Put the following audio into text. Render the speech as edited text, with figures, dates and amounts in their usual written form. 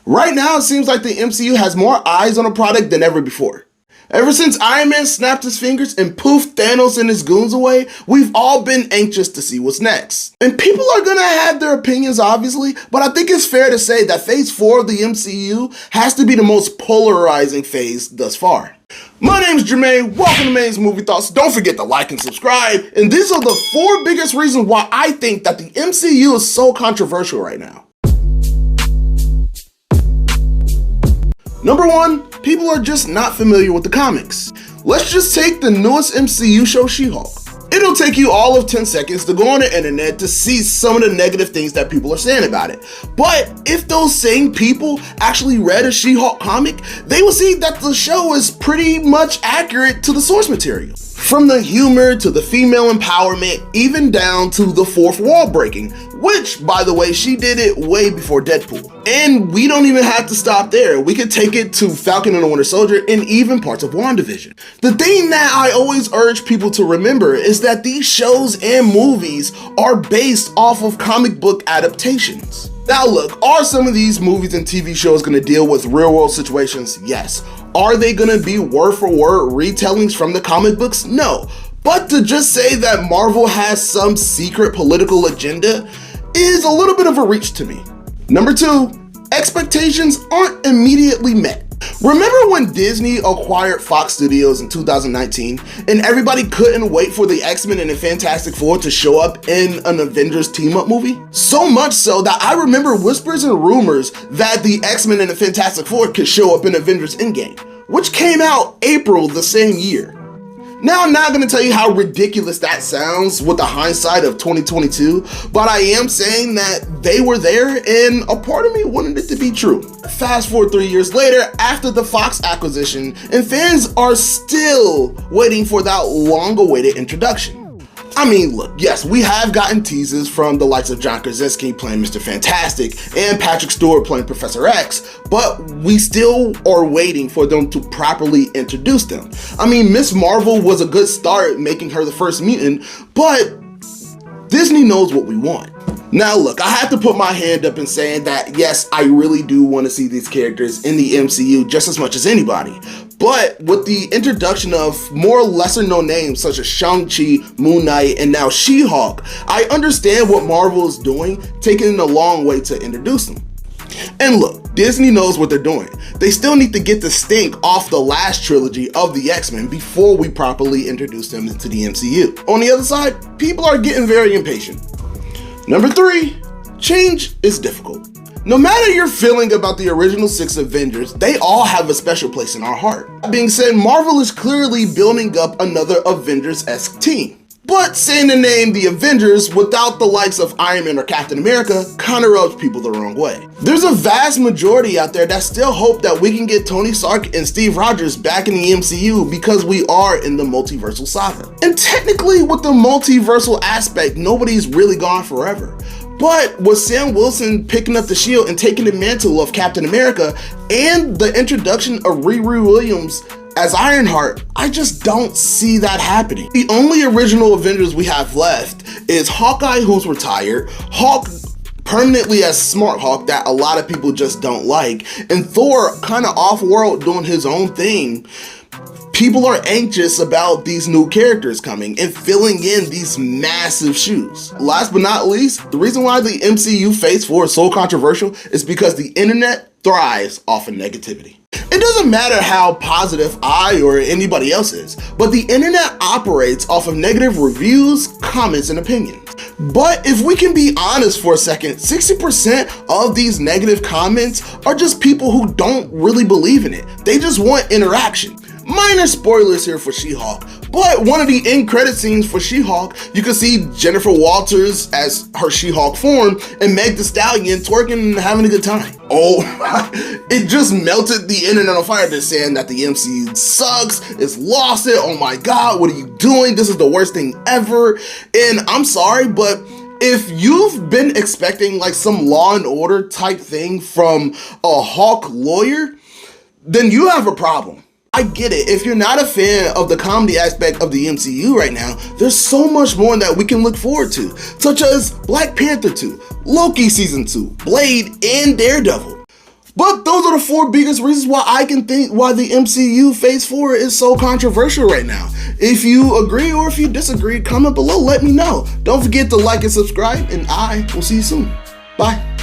Right now, it seems like the MCU has more eyes on a product than ever before. Ever since Iron Man snapped his fingers and poofed Thanos and his goons away, we've all been anxious to see what's next. And people are gonna have their opinions, obviously, but I think it's fair to say that Phase 4 of the MCU has to be the most polarizing phase thus far. My name's Jermaine, welcome to Maine's Movie Thoughts. Don't forget to like and subscribe, and these are the 4 biggest reasons why I think that the MCU is so controversial right now. Number 1, people are just not familiar with the comics. Let's just take the newest MCU show, She-Hulk. It'll take you all of 10 seconds to go on the internet to see some of the negative things that people are saying about it. But if those same people actually read a She-Hulk comic, they will see that the show is pretty much accurate to the source material. From the humor to the female empowerment, even down to the fourth wall breaking, which, by the way, she did it way before Deadpool. And we don't even have to stop there. We could take it to Falcon and the Winter Soldier and even parts of WandaVision. The thing that I always urge people to remember is that these shows and movies are based off of comic book adaptations. Now look, are some of these movies and TV shows gonna deal with real world situations? Yes. Are they gonna be word for word retellings from the comic books? No. But to just say that Marvel has some secret political agenda is a little bit of a reach to me. Number 2, expectations aren't immediately met. Remember when Disney acquired Fox Studios in 2019 and everybody couldn't wait for the X-Men and the Fantastic Four to show up in an Avengers team-up movie? So much so that I remember whispers and rumors that the X-Men and the Fantastic Four could show up in Avengers Endgame, which came out April the same year. Now, I'm not gonna tell you how ridiculous that sounds with the hindsight of 2022, but I am saying that they were there and a part of me wanted it to be true. Fast forward 3 years later, after the Fox acquisition, and fans are still waiting for that long-awaited introduction. I mean, look, yes, we have gotten teases from the likes of John Krasinski playing Mr. Fantastic and Patrick Stewart playing Professor X, but we still are waiting for them to properly introduce them. I mean, Ms. Marvel was a good start making her the first mutant, but Disney knows what we want. Now look, I have to put my hand up in saying that yes, I really do want to see these characters in the MCU just as much as anybody. But with the introduction of more lesser known names such as Shang-Chi, Moon Knight, and now She-Hulk, I understand what Marvel is doing, taking it a long way to introduce them. And look, Disney knows what they're doing. They still need to get the stink off the last trilogy of the X-Men before we properly introduce them into the MCU. On the other side, people are getting very impatient. Number 3, change is difficult. No matter your feeling about the original 6 Avengers, they all have a special place in our heart. That being said, Marvel is clearly building up another Avengers-esque team. But saying the name the Avengers without the likes of Iron Man or Captain America kinda rubs people the wrong way. There's a vast majority out there that still hope that we can get Tony Stark and Steve Rogers back in the MCU because we are in the multiversal saga. And technically with the multiversal aspect, nobody's really gone forever. But with Sam Wilson picking up the shield and taking the mantle of Captain America and the introduction of Riri Williams as Ironheart, I just don't see that happening. The only original Avengers we have left is Hawkeye, who's retired, Hulk permanently as Smart Hulk that a lot of people just don't like, and Thor kind of off-world doing his own thing. People are anxious about these new characters coming and filling in these massive shoes. Last but not least, the reason why the MCU Phase 4 is so controversial is because the internet thrives off of negativity. It doesn't matter how positive I or anybody else is, but the internet operates off of negative reviews, comments, and opinions. But if we can be honest for a second, 60% of these negative comments are just people who don't really believe in it. They just want interaction. Minor spoilers here for She-Hulk, but one of the end credit scenes for She-Hulk, you can see Jennifer Walters as her She-Hulk form and Meg Thee Stallion twerking and having a good time. Oh, it just melted the internet on fire. They're saying that the MCU sucks, it's lost it, oh my god, what are you doing? This is the worst thing ever. And I'm sorry, but if you've been expecting like some Law and Order type thing from a Hulk lawyer, then you have a problem. I get it. If you're not a fan of the comedy aspect of the MCU right now, there's so much more that we can look forward to, such as Black Panther 2, Loki Season 2, Blade, and Daredevil. But those are the 4 biggest reasons why I can think why the MCU Phase 4 is so controversial right now. If you agree or if you disagree, comment below, let me know. Don't forget to like and subscribe, and I will see you soon. Bye.